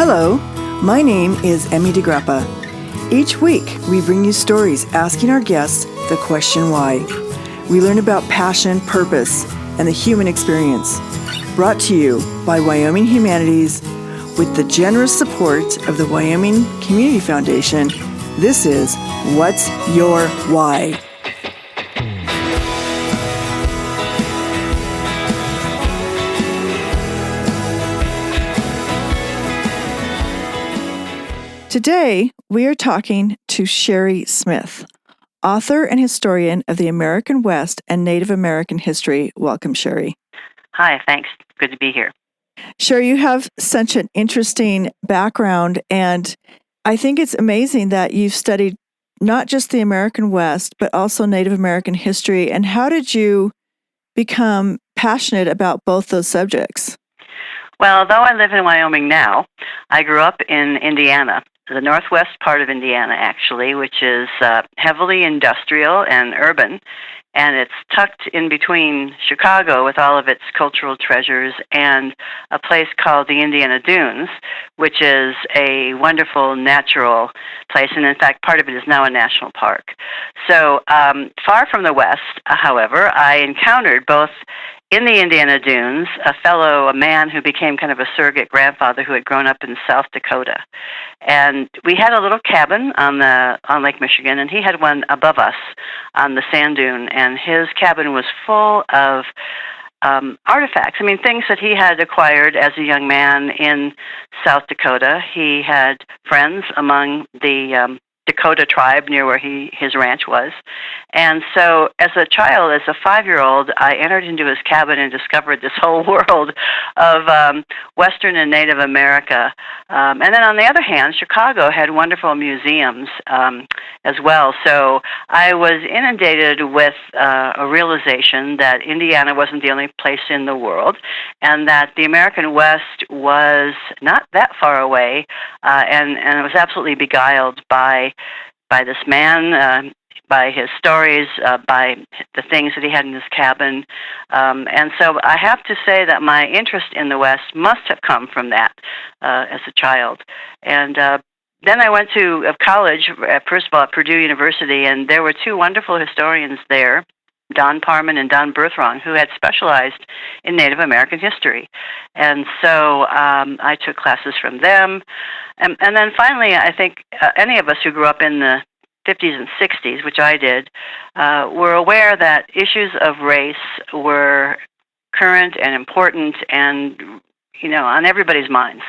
Hello, my name is Emmy DeGrappa. Each week, we bring you stories asking our guests the question why. We learn about passion, purpose, and the human experience. Brought to you by Wyoming Humanities with the generous support of the Wyoming Community Foundation. This is What's Your Why? Today, we are talking to Sherry Smith, author and historian of the American West and Native American history. Welcome, Sherry. Hi, thanks. Good to be here. Sherry, you have such an interesting background, and I think it's amazing that you've studied not just the American West, but also Native American history. And how did you become passionate about both those subjects? Well, though I live in Wyoming now, I grew up in Indiana, the northwest part of Indiana, actually, which is heavily industrial and urban, and it's tucked in between Chicago with all of its cultural treasures and a place called the Indiana Dunes, which is a wonderful natural place, and in fact, part of it is now a national park. So far from the West, however, I encountered both in the Indiana Dunes, a man who became kind of a surrogate grandfather who had grown up in South Dakota. And we had a little cabin on Lake Michigan, and he had one above us on the sand dune, and his cabin was full of artifacts. I mean, things that he had acquired as a young man in South Dakota. He had friends among the Dakota tribe near where his ranch was. And so as a child, as a 5-year-old, I entered into his cabin and discovered this whole world of Western and Native America. And then on the other hand, Chicago had wonderful museums as well. So I was inundated with a realization that Indiana wasn't the only place in the world, and that the American West was not that far away, and I was absolutely beguiled by this man, by his stories, by the things that he had in his cabin. And so I have to say that my interest in the West must have come from that as a child. And then I went to college, first of all, at Purdue University, and there were two wonderful historians there, Don Parman and Don Berthrong, who had specialized in Native American history. And so I took classes from them. And then finally, I think any of us who grew up in the 50s and 60s, which I did, were aware that issues of race were current and important and, on everybody's minds.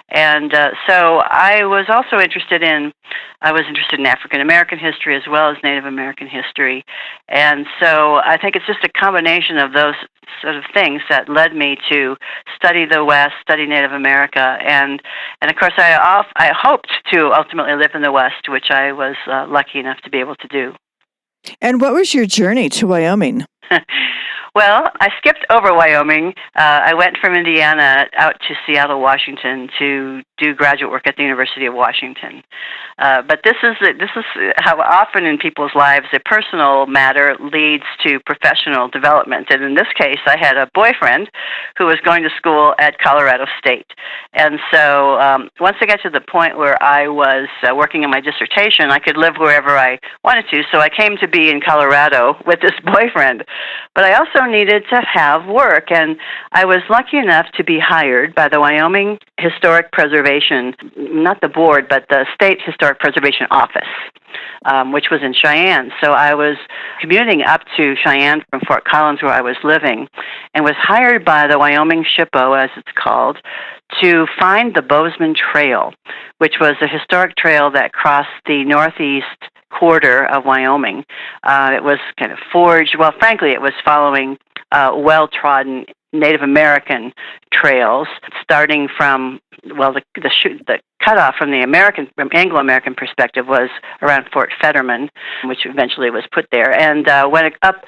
And so I was also interested in African American history as well as Native American history. And so I think it's just a combination of those sort of things that led me to study the West, study Native America, and of course I hoped to ultimately live in the West, which I was lucky enough to be able to do. And what was your journey to Wyoming? Well, I skipped over Wyoming. I went from Indiana out to Seattle, Washington, to do graduate work at the University of Washington. But this is how often in people's lives a personal matter leads to professional development. And in this case, I had a boyfriend who was going to school at Colorado State. And so once I got to the point where I was working on my dissertation, I could live wherever I wanted to. So I came to be in Colorado with this boyfriend. But I also needed to have work, and I was lucky enough to be hired by the Wyoming Historic Preservation, not the board, but the State Historic Preservation Office, which was in Cheyenne. So I was commuting up to Cheyenne from Fort Collins, where I was living, and was hired by the Wyoming SHPO, as it's called, to find the Bozeman Trail, which was a historic trail that crossed the northeast quarter of Wyoming. It was kind of forged. Well, frankly, it was following well-trodden Native American trails, starting from, well, the cutoff from the Anglo-American perspective was around Fort Fetterman, which eventually was put there, and went up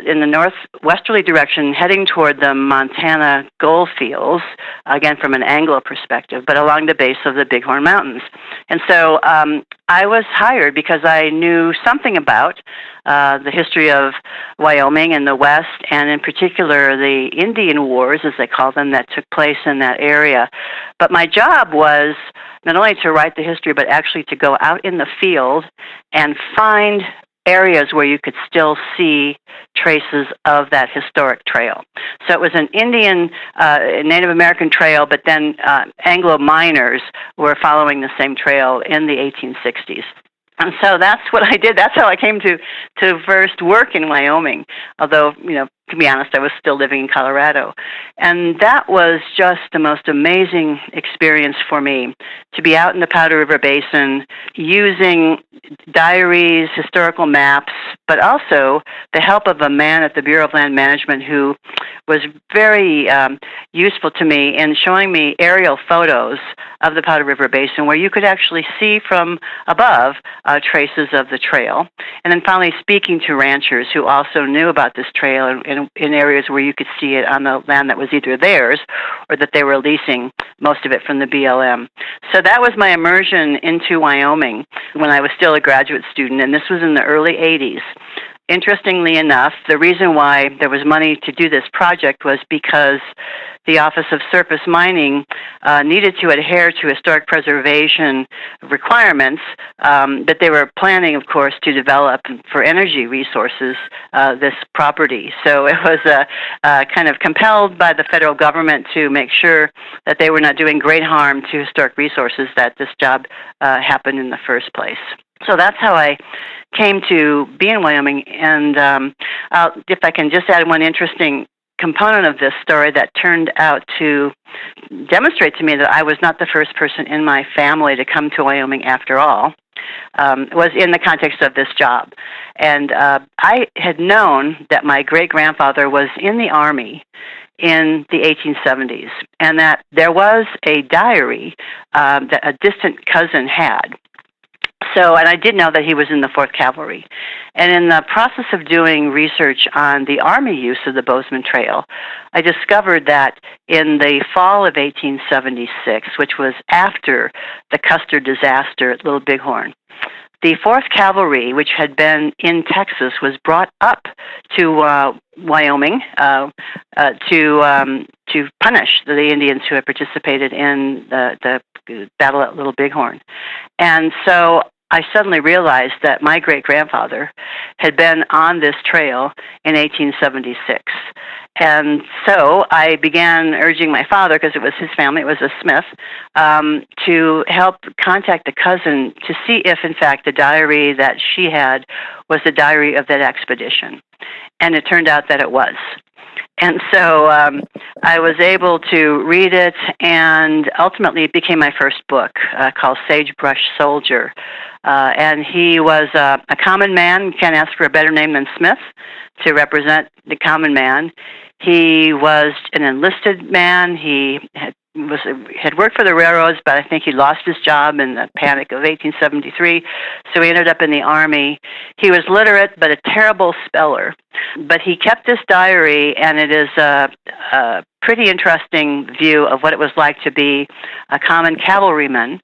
in the northwesterly direction, heading toward the Montana gold fields, again from an Anglo perspective, but along the base of the Bighorn Mountains. And so I was hired because I knew something about the history of Wyoming and the West, and in particular the Indian Wars, as they call them, that took place in that area. But my job was not only to write the history, but actually to go out in the field and find areas where you could still see traces of that historic trail. So it was an Indian, Native American trail, but then Anglo miners were following the same trail in the 1860s. And so that's what I did. That's how I came to first work in Wyoming, although, to be honest, I was still living in Colorado. And that was just the most amazing experience for me, to be out in the Powder River Basin using diaries, historical maps, but also the help of a man at the Bureau of Land Management who was very useful to me in showing me aerial photos of the Powder River Basin where you could actually see from above traces of the trail. And then finally speaking to ranchers who also knew about this trail in areas where you could see it on the land that was either theirs or that they were leasing most of it from the BLM. So that was my immersion into Wyoming when I was still a graduate student, and this was in the early 80s. Interestingly enough, the reason why there was money to do this project was because the Office of Surface Mining needed to adhere to historic preservation requirements that they were planning, of course, to develop for energy resources this property. So it was kind of compelled by the federal government to make sure that they were not doing great harm to historic resources, that this job happened in the first place. So that's how I came to be in Wyoming. And if I can just add one interesting component of this story that turned out to demonstrate to me that I was not the first person in my family to come to Wyoming after all, was in the context of this job. And I had known that my great-grandfather was in the Army in the 1870s, and that there was a diary that a distant cousin had. So, and I did know that he was in the 4th Cavalry. And in the process of doing research on the Army use of the Bozeman Trail, I discovered that in the fall of 1876, which was after the Custer disaster at Little Bighorn, the 4th Cavalry, which had been in Texas, was brought up to Wyoming to punish the Indians who had participated in the battle at Little Bighorn. And so I suddenly realized that my great-grandfather had been on this trail in 1876. And so I began urging my father, because it was his family, it was a Smith, to help contact the cousin to see if, in fact, the diary that she had was the diary of that expedition. And it turned out that it was. And so I was able to read it, and ultimately it became my first book called Sagebrush Soldier. And he was a common man. You can't ask for a better name than Smith to represent the common man. He was an enlisted man. He had worked for the railroads, but I think he lost his job in the panic of 1873, so he ended up in the Army. He was literate, but a terrible speller. But he kept this diary, and it is a pretty interesting view of what it was like to be a common cavalryman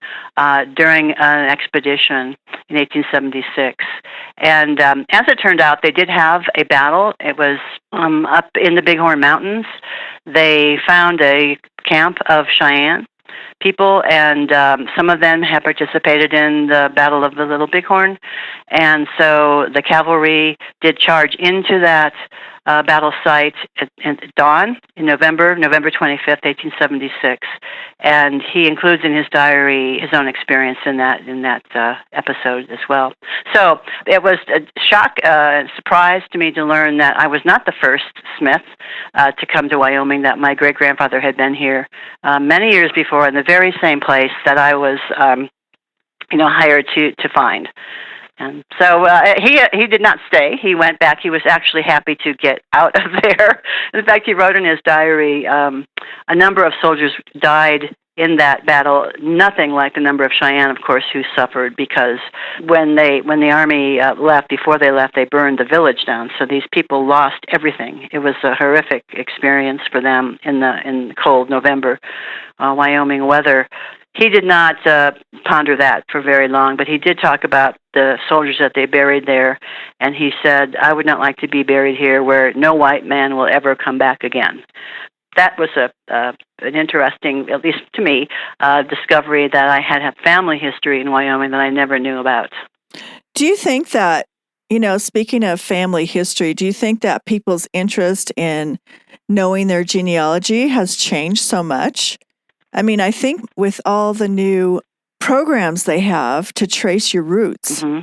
during an expedition in 1876. And as it turned out, they did have a battle. It was up in the Bighorn Mountains. They found a camp of Cheyenne people, and some of them had participated in the Battle of the Little Bighorn. And so the cavalry did charge into that battle site at dawn in November 25th, 1876. And he includes in his diary his own experience in that episode as well. So it was a shock and surprise to me to learn that I was not the first Smith to come to Wyoming, that my great-grandfather had been here many years before in the very same place that I was hired to find. And so he did not stay. He went back. He was actually happy to get out of there. In fact, he wrote in his diary, a number of soldiers died in that battle, nothing like the number of Cheyenne, of course, who suffered, because when the Army left, before they left, they burned the village down. So these people lost everything. It was a horrific experience for them in the cold November Wyoming weather. he did not ponder that for very long, but he did talk about the soldiers that they buried there, and he said, "I would not like to be buried here where no white man will ever come back again." That was an interesting, at least to me, discovery that I had a family history in Wyoming that I never knew about. Do you think that, speaking of family history, do you think that people's interest in knowing their genealogy has changed so much? I mean, I think with all the new programs they have to trace your roots, Mm-hmm.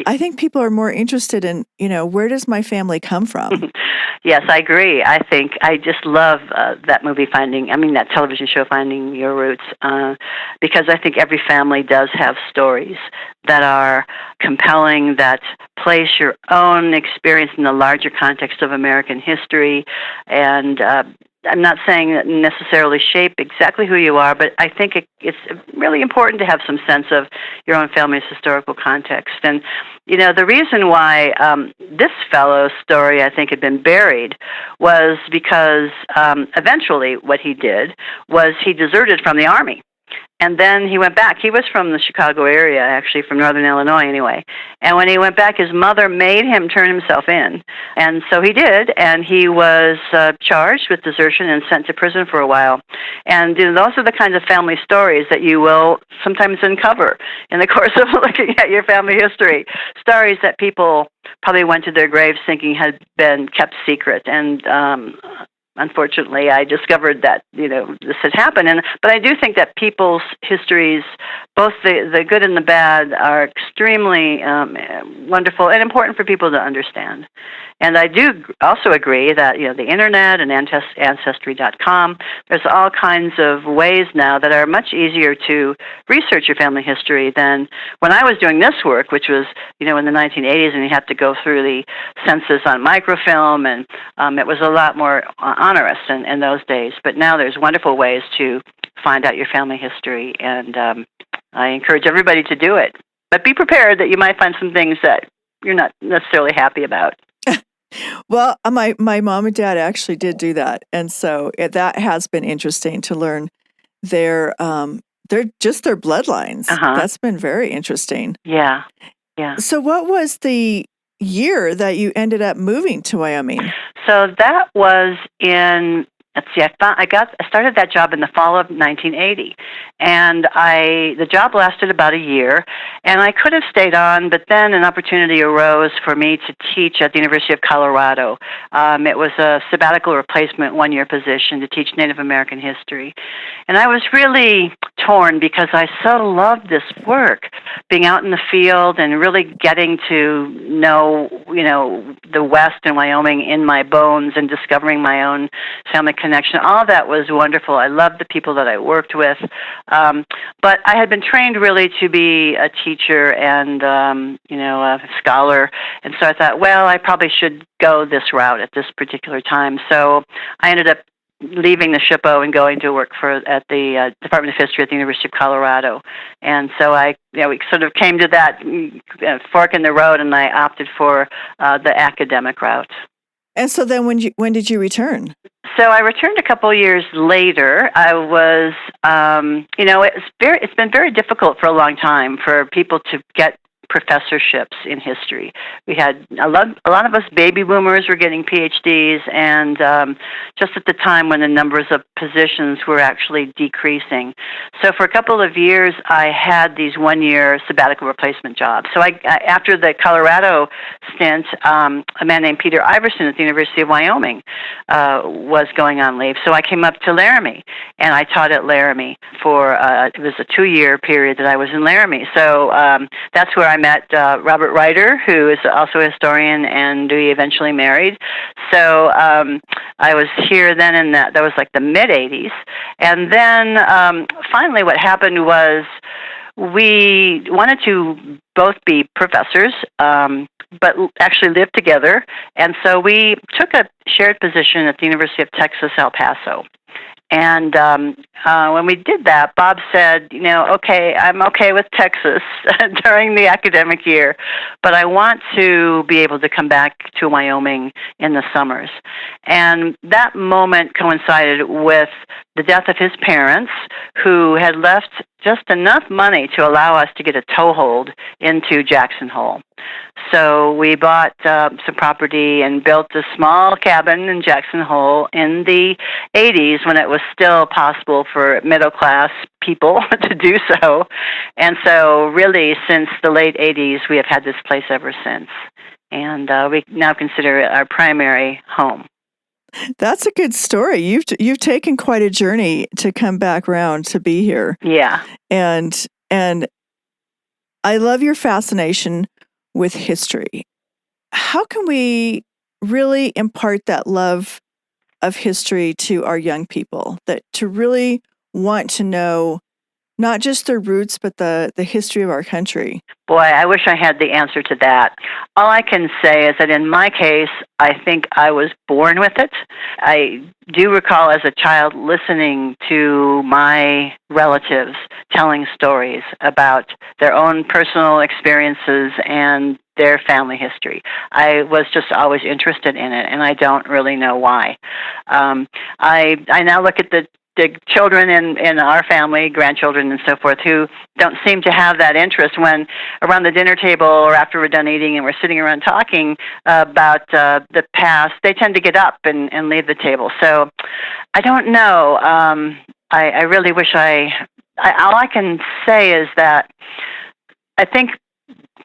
I think people are more interested in, where does my family come from? Yes, I agree. I just love that that television show, Finding Your Roots, because I think every family does have stories that are compelling, that place your own experience in the larger context of American history, and I'm not saying that necessarily shape exactly who you are, but I think it's really important to have some sense of your own family's historical context. And, the reason why this fellow's story, I think, had been buried was because eventually what he did was he deserted from the Army. And then he went back. He was from the Chicago area, actually, from northern Illinois anyway. And when he went back, his mother made him turn himself in. And so he did, and he was charged with desertion and sent to prison for a while. And those are the kinds of family stories that you will sometimes uncover in the course of looking at your family history. Stories that people probably went to their graves thinking had been kept secret. And unfortunately, I discovered that this had happened, but I do think that people's histories, both the good and the bad, are extremely wonderful and important for people to understand. And I do also agree that the internet and Ancestry.com, there's all kinds of ways now that are much easier to research your family history than when I was doing this work, which was in the 1980s, and you had to go through the census on microfilm, and it was a lot more onerous in those days. But now there's wonderful ways to find out your family history, and I encourage everybody to do it. But be prepared that you might find some things that you're not necessarily happy about. Well, my mom and dad actually did do that, and so that has been interesting to learn their bloodlines. Uh-huh. That's been very interesting. Yeah. So what was the year that you ended up moving to Wyoming? So that was in, let's see, I started that job in the fall of 1980, and the job lasted about a year, and I could have stayed on, but then an opportunity arose for me to teach at the University of Colorado. It was a sabbatical replacement one-year position to teach Native American history, and I was really torn because I so loved this work, being out in the field and really getting to know, the West and Wyoming in my bones and discovering my own family connection. All of that was wonderful. I loved the people that I worked with. But I had been trained really to be a teacher and, a scholar. And so I thought, well, I probably should go this route at this particular time. So I ended up leaving the SHPO and going to work at the Department of History at the University of Colorado. And so we sort of came to that fork in the road, and I opted for the academic route. And so then when did you return? So I returned a couple of years later. I was, it's been very difficult for a long time for people to get professorships in history. We had a lot of us baby boomers were getting PhDs, and just at the time when the numbers of positions were actually decreasing. So for a couple of years, I had these one-year sabbatical replacement jobs. So after the Colorado stint, a man named Peter Iverson at the University of Wyoming was going on leave. So I came up to Laramie, and I taught at Laramie for, it was a 2-year period that I was in Laramie. So that's where I met Robert Ryder, who is also a historian, and we eventually married. So I was here then in that was like the mid-'80s. And then finally what happened was we wanted to both be professors, but actually live together. And so we took a shared position at the University of Texas, El Paso. And when we did that, Bob said, okay, I'm okay with Texas during the academic year, but I want to be able to come back to Wyoming in the summers. And that moment coincided with the death of his parents, who had left just enough money to allow us to get a toehold into Jackson Hole. So we bought some property and built a small cabin in Jackson Hole in the 80s, when it was still possible for middle-class people to do so. And so really, since the late 80s, we have had this place ever since. And we now consider it our primary home. That's a good story. You've taken quite a journey to come back around to be here. Yeah. And I love your fascination with history. How can we really impart that love of history to our young people, that to really want to know not just their roots, but the history of our country? Boy, I wish I had the answer to that. All I can say is that in my case, I think I was born with it. I do recall as a child listening to my relatives telling stories about their own personal experiences and their family history. I was just always interested in it, and I don't really know why. I now look at the children in our family, grandchildren and so forth, who don't seem to have that interest when around the dinner table or after we're done eating and we're sitting around talking about the past, they tend to get up and leave the table. So I don't know. I really wish all I can say is that I think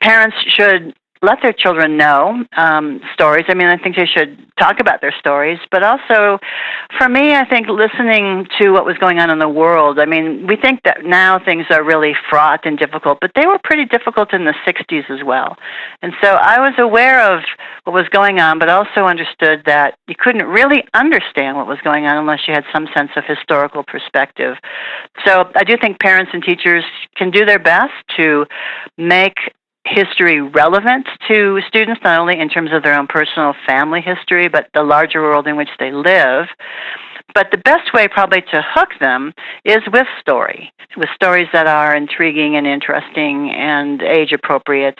parents should let their children know stories. I mean, I think they should talk about their stories, but also, for me, I think listening to what was going on in the world. I mean, we think that now things are really fraught and difficult, but they were pretty difficult in the 60s as well. And so I was aware of what was going on, but also understood that you couldn't really understand what was going on unless you had some sense of historical perspective. So I do think parents and teachers can do their best to make history relevant to students, not only in terms of their own personal family history, but the larger world in which they live. But the best way probably to hook them is with stories that are intriguing and interesting and age-appropriate.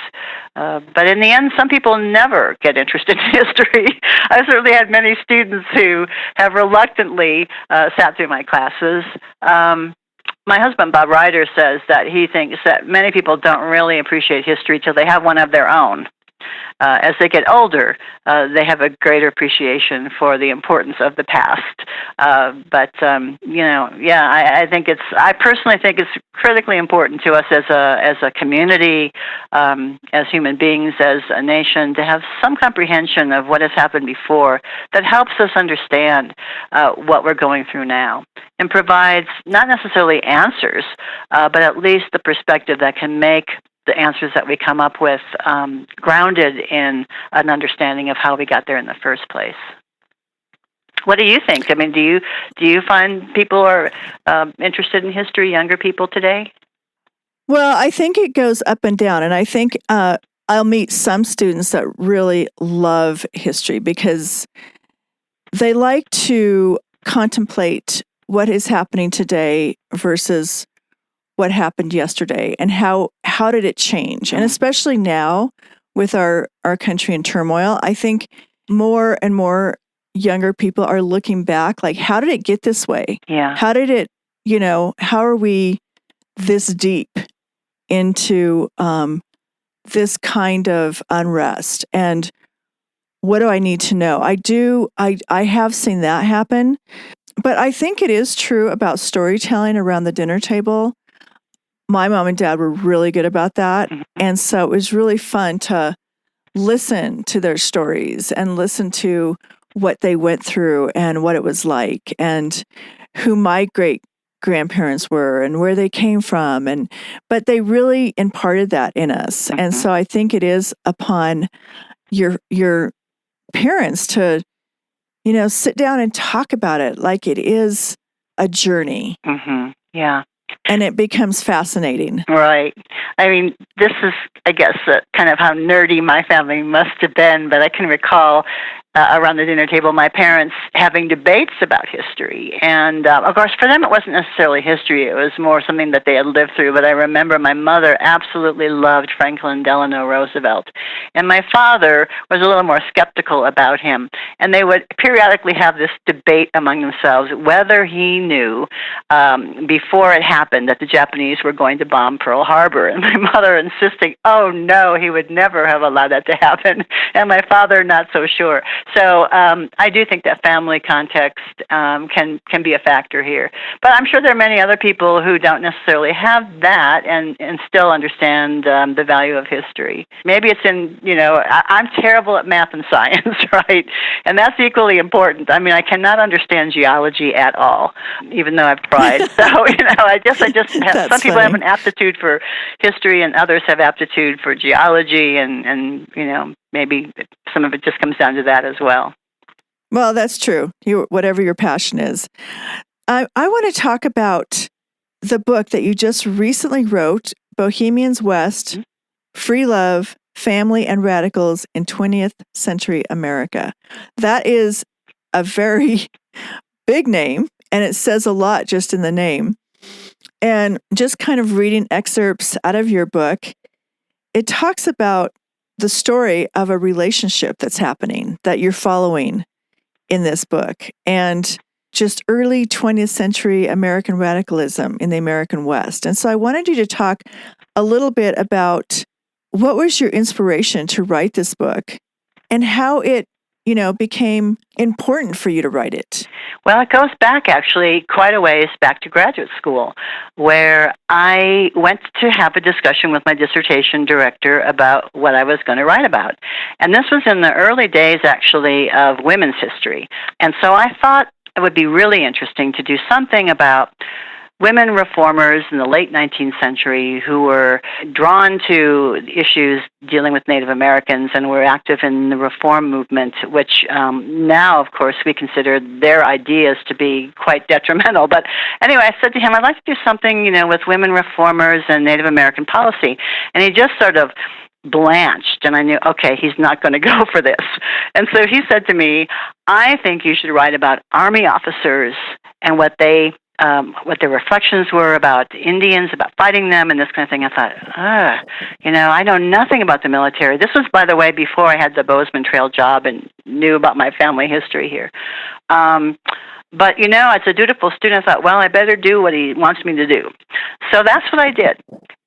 But in the end, some people never get interested in history. I've certainly had many students who have reluctantly sat through my classes. My husband, Bob Ryder, says that he thinks that many people don't really appreciate history till they have one of their own. As they get older, they have a greater appreciation for the importance of the past. I think I personally think it's critically important to us as a community, as human beings, as a nation, to have some comprehension of what has happened before that helps us understand what we're going through now, and provides not necessarily answers, but at least the perspective that can make the answers that we come up with grounded in an understanding of how we got there in the first place. What do you think? I mean, do you find people are interested in history, younger people today? Well, I think it goes up and down, and I think I'll meet some students that really love history because they like to contemplate what is happening today versus what happened yesterday, and how did it change? And especially now with our country in turmoil, I think more and more younger people are looking back, like, how did it get this way? Yeah. How did it, how are we this deep into this kind of unrest? And what do I need to know? I have seen that happen, but I think it is true about storytelling around the dinner table. My mom and dad were really good about that. And so it was really fun to listen to their stories and listen to what they went through and what it was like and who my great grandparents were and where they came from. But they really imparted that in us. And so I think it is upon your parents to, sit down and talk about it like it is a journey. Yeah. And it becomes fascinating. Right. I mean, this is, I guess, kind of how nerdy my family must have been, but I can recall around the dinner table, my parents having debates about history. And, of course, for them it wasn't necessarily history. It was more something that they had lived through. But I remember my mother absolutely loved Franklin Delano Roosevelt. And my father was a little more skeptical about him. And they would periodically have this debate among themselves whether he knew before it happened that the Japanese were going to bomb Pearl Harbor. And my mother insisting, oh, no, he would never have allowed that to happen. And my father not so sure. So I do think that family context can be a factor here. But I'm sure there are many other people who don't necessarily have that and still understand the value of history. Maybe it's in, I'm terrible at math and science, right? And that's equally important. I mean, I cannot understand geology at all, even though I've tried. So, I just have, some people have an aptitude for history and others have aptitude for geology and maybe some of it just comes down to that as well. Well, that's true. Whatever your passion is. I want to talk about the book that you just recently wrote, Bohemians West, Free Love, Family and Radicals in 20th Century America. That is a very big name, and it says a lot just in the name. And just kind of reading excerpts out of your book, it talks about the story of a relationship that's happening, that you're following in this book, and just early 20th century American radicalism in the American West. And so I wanted you to talk a little bit about what was your inspiration to write this book and how it, became important for you to write it. Well, it goes back actually quite a ways back to graduate school, where I went to have a discussion with my dissertation director about what I was going to write about. And this was in the early days, actually, of women's history. And so I thought it would be really interesting to do something about women reformers in the late 19th century who were drawn to issues dealing with Native Americans and were active in the reform movement, which now, of course, we consider their ideas to be quite detrimental. But anyway, I said to him, I'd like to do something, with women reformers and Native American policy. And he just sort of blanched, and I knew, okay, he's not going to go for this. And so he said to me, I think you should write about Army officers and what their reflections were about Indians, about fighting them, and this kind of thing. I thought, I know nothing about the military. This was, by the way, before I had the Bozeman Trail job and knew about my family history here. But, as a dutiful student, I thought, well, I better do what he wants me to do. So that's what I did.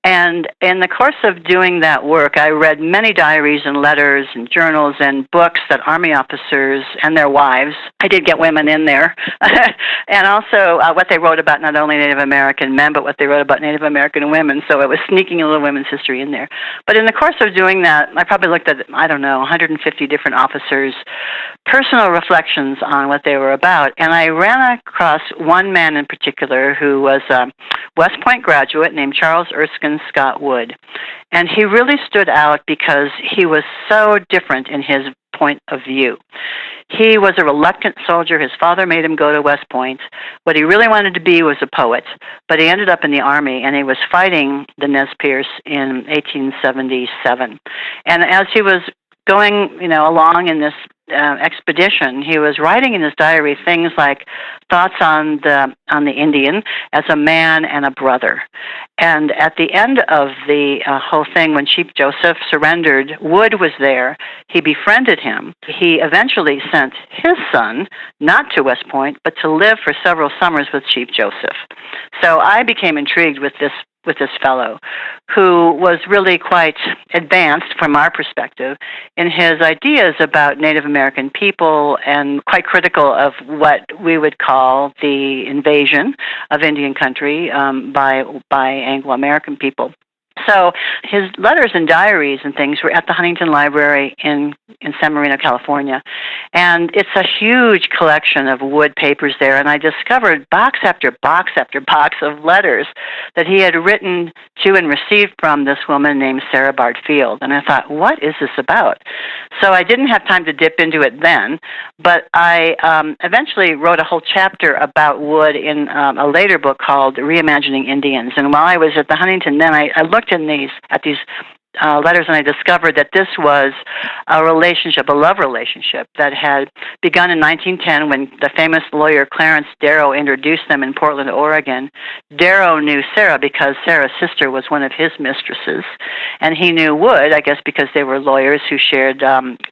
And in the course of doing that work, I read many diaries and letters and journals and books that Army officers and their wives, I did get women in there, and also what they wrote about not only Native American men, but what they wrote about Native American women. So it was sneaking a little women's history in there. But in the course of doing that, I probably looked at, 150 different officers' personal reflections on what they were about. And I ran across one man in particular who was a West Point graduate named Charles Erskine Scott Wood. And he really stood out because he was so different in his point of view. He was a reluctant soldier. His father made him go to West Point. What he really wanted to be was a poet, but he ended up in the Army, and he was fighting the Nez Perce in 1877. And as he was going, along in this expedition, he was writing in his diary things like thoughts on the Indian as a man and a brother. And at the end of the whole thing, when Chief Joseph surrendered, Wood was there. He befriended him. He eventually sent his son not to West Point, but to live for several summers with Chief Joseph. So I became intrigued with this fellow, who was really quite advanced from our perspective in his ideas about Native American people and quite critical of what we would call the invasion of Indian country by Anglo-American people. So his letters and diaries and things were at the Huntington Library in San Marino, California. And it's a huge collection of Wood papers there. And I discovered box after box after box of letters that he had written to and received from this woman named Sara Field. And I thought, what is this about? So I didn't have time to dip into it then, but I eventually wrote a whole chapter about Wood in a later book called Reimagining Indians. And while I was at the Huntington then, I looked at these letters, and I discovered that this was a relationship, a love relationship that had begun in 1910 when the famous lawyer Clarence Darrow introduced them in Portland, Oregon. Darrow knew Sara because Sarah's sister was one of his mistresses, and he knew Wood, I guess, because they were lawyers who shared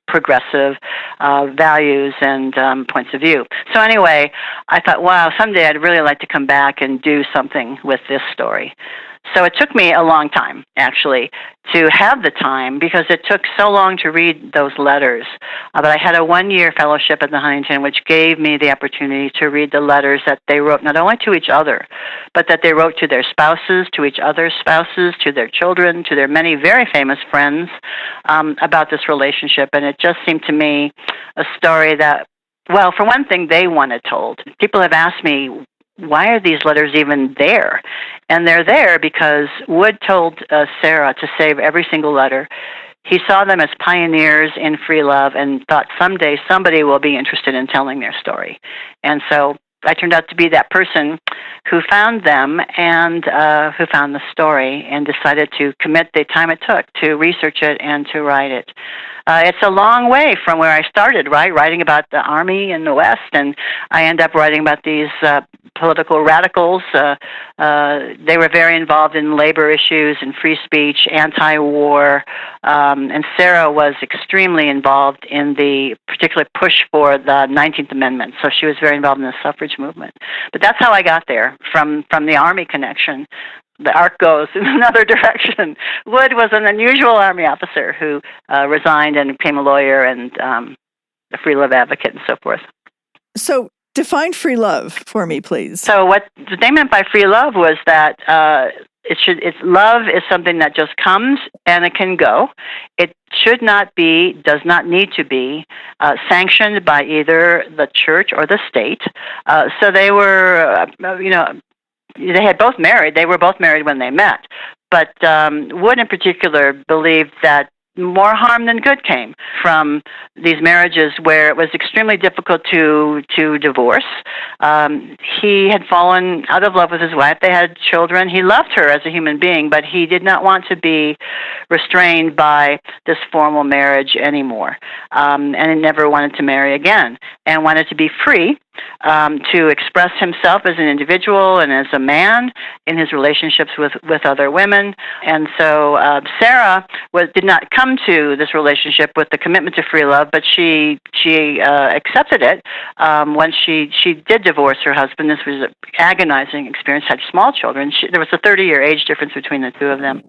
progressive values and points of view. So anyway, I thought, wow, someday I'd really like to come back and do something with this story. So it took me a long time, actually, to have the time because it took so long to read those letters. But I had a one-year fellowship at the Huntington, which gave me the opportunity to read the letters that they wrote, not only to each other, but that they wrote to their spouses, to each other's spouses, to their children, to their many very famous friends about this relationship. And it just seemed to me a story that, well, for one thing, they wanted told. People have asked me, why are these letters even there? And they're there because Wood told Sara to save every single letter. He saw them as pioneers in free love and thought someday somebody will be interested in telling their story. And so I turned out to be that person who found them and who found the story and decided to commit the time it took to research it and to write it. It's a long way from where I started, right? Writing about the Army in the West, and I end up writing about these political radicals. They were very involved in labor issues and free speech, anti-war, and Sara was extremely involved in the particular push for the 19th Amendment. So she was very involved in the suffrage movement. But that's how I got there, from the Army connection. The arc goes in another direction. Wood was an unusual Army officer who resigned and became a lawyer and a free love advocate and so forth. So define free love for me, please. So what they meant by free love was that love is something that just comes and it can go. It should not be, does not need to be sanctioned by either the church or the state. So they were, they had both married. They were both married when they met. But Wood in particular believed that more harm than good came from these marriages where it was extremely difficult to divorce. He had fallen out of love with his wife. They had children. He loved her as a human being, but he did not want to be restrained by this formal marriage anymore, and he never wanted to marry again and wanted to be free to express himself as an individual and as a man in his relationships with other women. And so Sara did not come to this relationship with the commitment to free love, but she accepted it when she did divorce her husband. This was an agonizing experience. Had small children. There was a 30-year age difference between the two of them,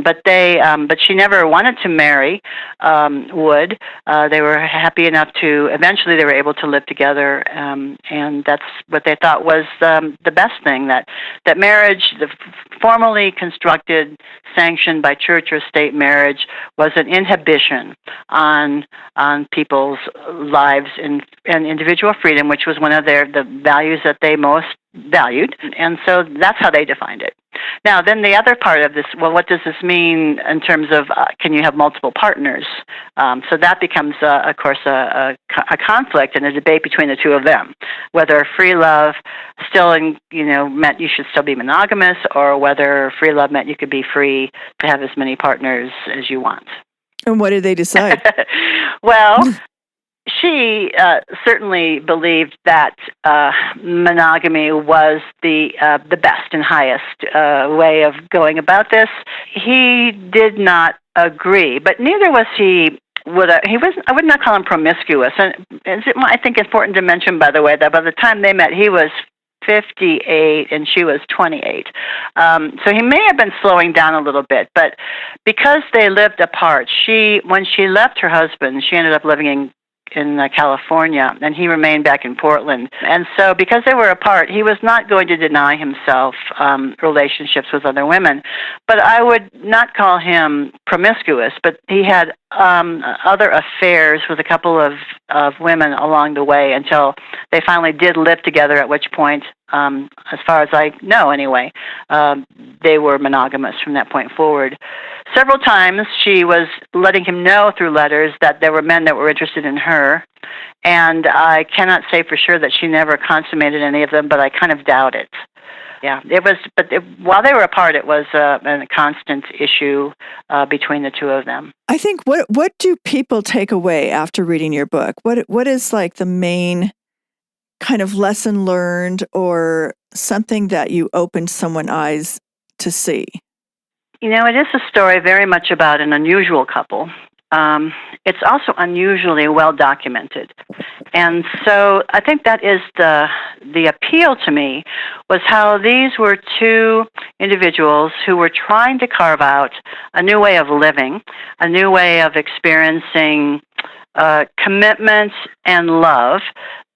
but she never wanted to marry Wood. They were happy enough to eventually they were able to live together. And that's what they thought was the best thing, that marriage, the formally constructed, sanctioned by church or state marriage, was an inhibition on people's lives and individual freedom, which was one of the values that they most valued. And so that's how they defined it. Now, then the other part of this, well, what does this mean in terms of can you have multiple partners? So that becomes, of course, a conflict and a debate between the two of them, whether free love still, meant you should still be monogamous, or whether free love meant you could be free to have as many partners as you want. And what did they decide? Well, she certainly believed that monogamy was the best and highest way of going about this. He did not agree, but neither was he. I would not call him promiscuous. And I think it's important to mention, by the way, that by the time they met, he was 58 and she was 28. So he may have been slowing down a little bit, but because they lived apart, when she left her husband, she ended up living in California, and he remained back in Portland. And so because they were apart, he was not going to deny himself relationships with other women. But I would not call him promiscuous, but he had other affairs with a couple of women along the way until they finally did live together, at which point, as far as I know anyway, they were monogamous from that point forward. Several times she was letting him know through letters that there were men that were interested in her, and I cannot say for sure that she never consummated any of them, but I kind of doubt it. Yeah, it was. While they were apart, it was a constant issue between the two of them. I think what do people take away after reading your book? What is like the main kind of lesson learned or something that you opened someone's eyes to see? You know, it is a story very much about an unusual couple. It's also unusually well documented. And so I think that is the appeal to me, was how these were two individuals who were trying to carve out a new way of living, a new way of experiencing commitment and love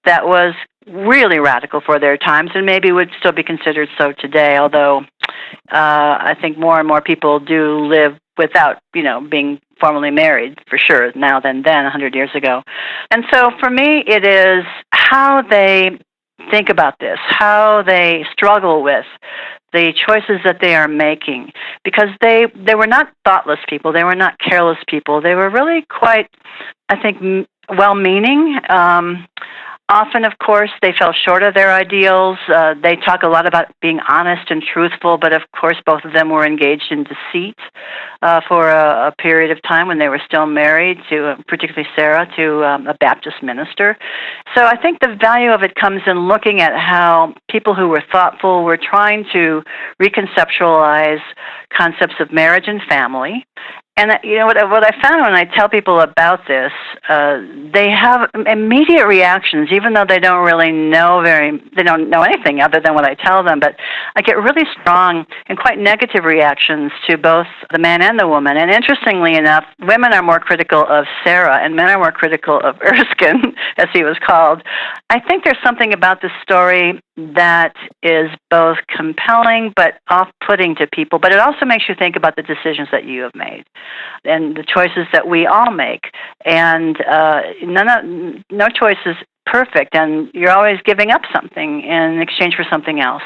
that was really radical for their times and maybe would still be considered so today, although I think more and more people do live without, being formally married, for sure, now than 100 years ago. And so for me, it is how they think about this, how they struggle with the choices that they are making, because they were not thoughtless people, they were not careless people, they were really quite, I think, well-meaning. Often, of course, they fell short of their ideals. They talk a lot about being honest and truthful, but of course both of them were engaged in deceit for a period of time when they were still married, to particularly Sara, to a Baptist minister. So I think the value of it comes in looking at how people who were thoughtful were trying to reconceptualize concepts of marriage and family. And what I found when I tell people about this, they have immediate reactions, even though they don't know anything other than what I tell them. But I get really strong and quite negative reactions to both the man and the woman. And interestingly enough, women are more critical of Sara, and men are more critical of Erskine, as he was called. I think there's something about this story that is both compelling but off-putting to people, but it also makes you think about the decisions that you have made and the choices that we all make. And no choice is perfect, and you're always giving up something in exchange for something else.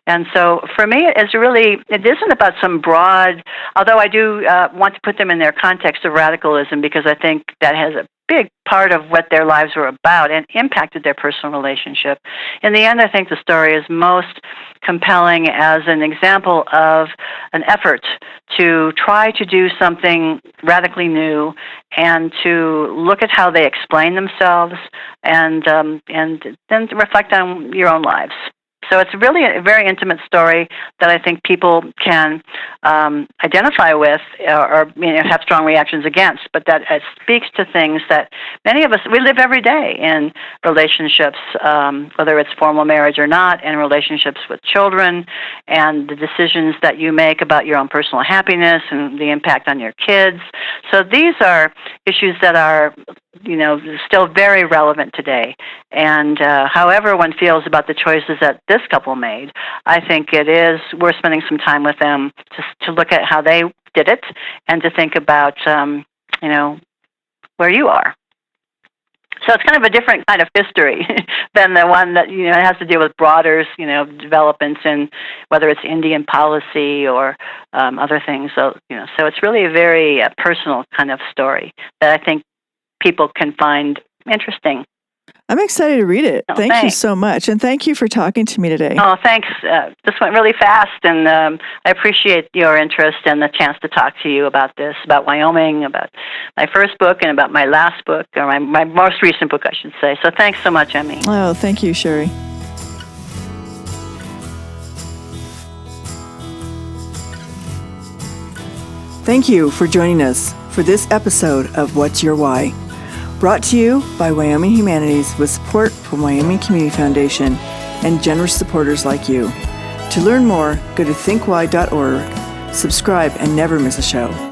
And so for me, it isn't about some broad, although I do want to put them in their context of radicalism, because I think that has a big part of what their lives were about and impacted their personal relationship. In the end, I think the story is most compelling as an example of an effort to try to do something radically new and to look at how they explain themselves and then to reflect on your own lives. So it's really a very intimate story that I think people can identify with or have strong reactions against, but that it speaks to things that many of us, we live every day in relationships, whether it's formal marriage or not, and relationships with children, and the decisions that you make about your own personal happiness and the impact on your kids. So these are issues that are still very relevant today. And however one feels about the choices that this couple made, I think it is worth spending some time with them to look at how they did it and to think about, where you are. So it's kind of a different kind of history than the one that, has to deal with broader, developments in whether it's Indian policy or other things. So it's really a very personal kind of story that I think people can find interesting. I'm excited to read it. Thank thanks. you so much. And thank you for talking to me today. Oh, thanks. This went really fast, and I appreciate your interest and the chance to talk to you about this, about Wyoming, about my first book, and about my last book, or my most recent book, I should say. So thanks so much, Emmy. Oh, thank you, Sherry. Thank you for joining us for this episode of What's Your Why? Brought to you by Wyoming Humanities with support from Wyoming Community Foundation and generous supporters like you. To learn more, go to thinkwhy.org, subscribe, and never miss a show.